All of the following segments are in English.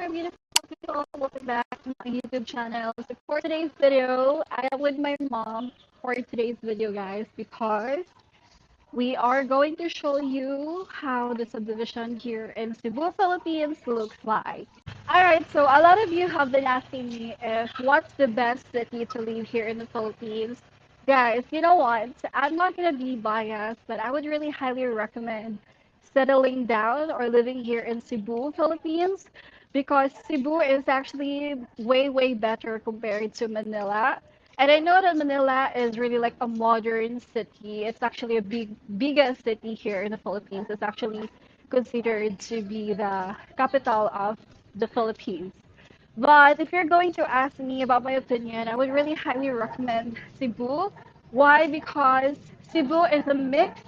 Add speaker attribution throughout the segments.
Speaker 1: there, beautiful people. Welcome back to my YouTube channel. So for today's video, I am with my mom for today's video, guys, because we are going to show you how the subdivision here in Cebu, Philippines looks like. Alright, so a lot of you have been asking me if what's the best city to live here in the Philippines. Guys, you know what? I'm not gonna be biased, but I would really highly recommend settling down or living here in Cebu, Philippines, because Cebu is actually way better compared to Manila. And I know that Manila is really like a modern city. It's actually a biggest city here in the Philippines. It's actually considered to be the capital of the Philippines. But if you're going to ask me about my opinion, I would really highly recommend Cebu. Why? Because Cebu is a mix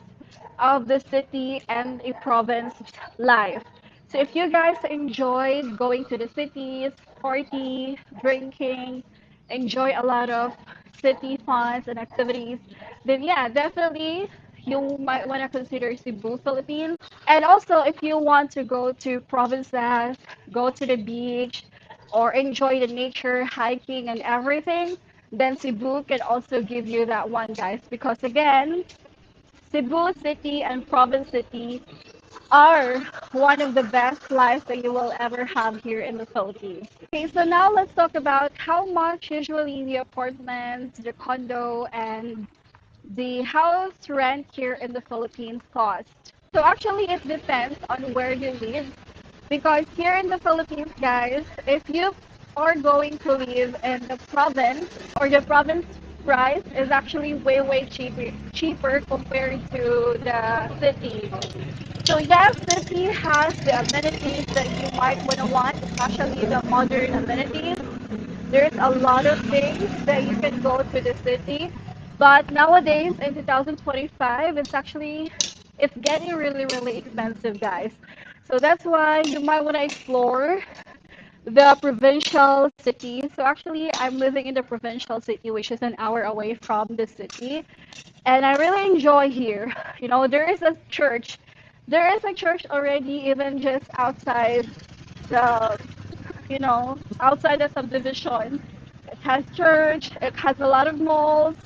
Speaker 1: of the city and a province life. So if you guys enjoyed going to the cities, party, drinking, enjoy a lot of city funs and activities, then yeah, definitely you might want to consider Cebu, Philippines. And also, if you want to go to provinces, go to the beach, or enjoy the nature, hiking, and everything, then Cebu can also give you that one, guys. Because again, Cebu City and Province City are one of the best lives that you will ever have here in the Philippines. Okay, so now let's talk about how much usually the apartments, the condo, and the house rent here in the Philippines cost. So actually, it depends on where you live. Because here in the Philippines, guys, if you are going to live in the province, or the province price is actually way cheaper compared to the city. So yes, city has the amenities that you might want, especially the modern amenities. There's a lot of things that you can go to the city, but nowadays in 2025, it's getting really expensive, guys. So that's why you might want to explore the provincial city. So actually, I'm living in the provincial city, which is an hour away from the city, and I really enjoy here. You know, there is a church. There is a church already, even just outside the, outside the subdivision. It has church. It has a lot of malls.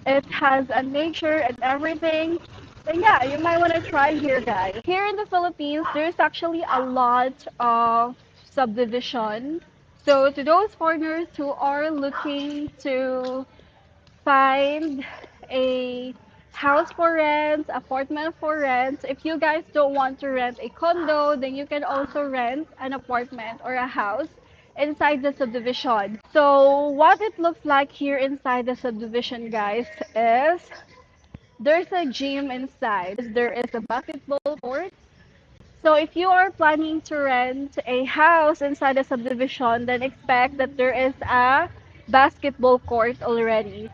Speaker 1: It has a nature and everything. So yeah, you might want to try here, guys. Here in the Philippines, there's actually a lot of subdivision. So to those foreigners who are looking to find a house for rent, apartment for rent, if you guys don't want to rent a condo, then you can also rent an apartment or a house inside the subdivision. So what it looks like here inside the subdivision, guys, is there's a gym inside. There is a basketball court. So if you are planning to rent a house inside a subdivision, then expect that there is a basketball court already.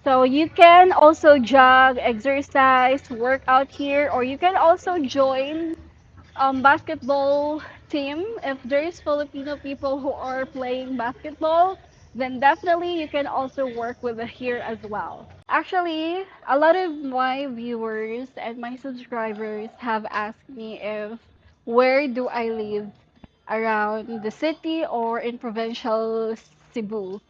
Speaker 1: So you can also jog, exercise, work out here, or you can also join basketball team. If there is Filipino people who are playing basketball, then definitely you can also work with it here as well. Actually, a lot of my viewers and my subscribers have asked me if where do I live around the city or in provincial Cebu.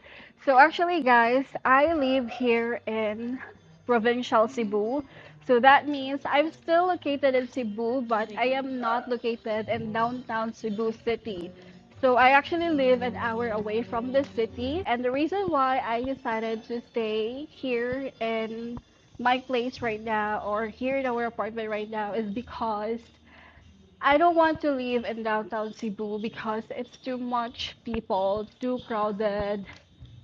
Speaker 1: So actually, guys, I live here in provincial Cebu. So that means I'm still located in Cebu, but I am not located in downtown Cebu City. So I actually live an hour away from the city. And the reason why I decided to stay here in my place right now, or here in our apartment right now, is because I don't want to live in downtown Cebu because it's too much people, too crowded,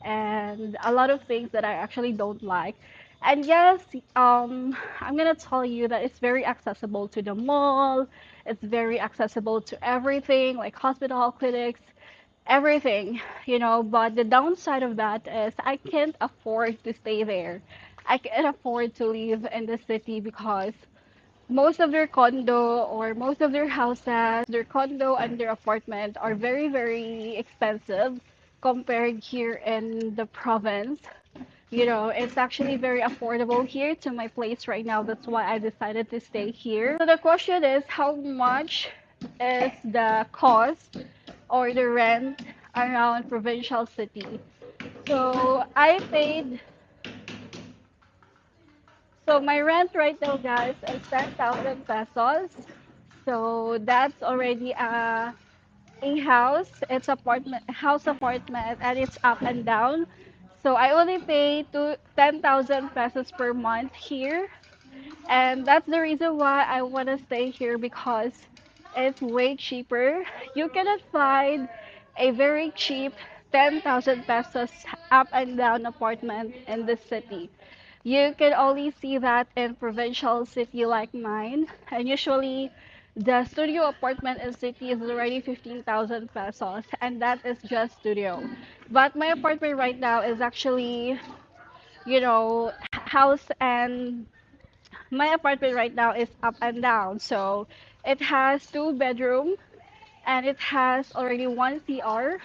Speaker 1: and a lot of things that I actually don't like. And yes, I'm gonna tell you that it's very accessible to the mall. It's very accessible to everything, like hospital, clinics, everything, But the downside of that is I can't afford to stay there. I can't afford to live in the city because most of their condo or most of their houses, their condo and their apartment are very expensive compared here in the province. It's actually very affordable here to my place right now. That's why I decided to stay here. So the question is, how much is the cost or the rent around provincial city. So I paid, so my rent right now, guys, is 10,000 pesos. So that's already a house. It's apartment, and it's up and down. So I only pay 10,000 pesos per month here. And that's the reason why I want to stay here because it's way cheaper. You cannot find a very cheap 10,000 pesos up and down apartment in the city. You can only see that in provincial city like mine. And usually the studio apartment in city is already 15,000 pesos and that is just studio. But my apartment right now is actually, house, and my apartment right now is up and down. So it has two bedroom and it has already one CR.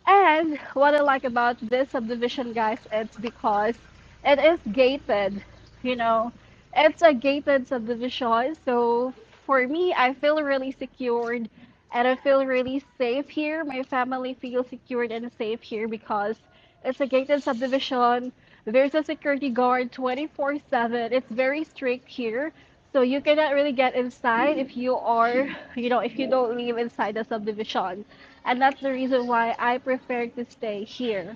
Speaker 1: And what I like about this subdivision, guys, it's because it is gated. You know, it's a gated subdivision. So for me, I feel really secured and I feel really safe here. My family feels secured and safe here because it's a gated subdivision. There's a security guard 24/7. It's very strict here. So you cannot really get inside if you are, if you don't live inside the subdivision. And that's the reason why I prefer to stay here.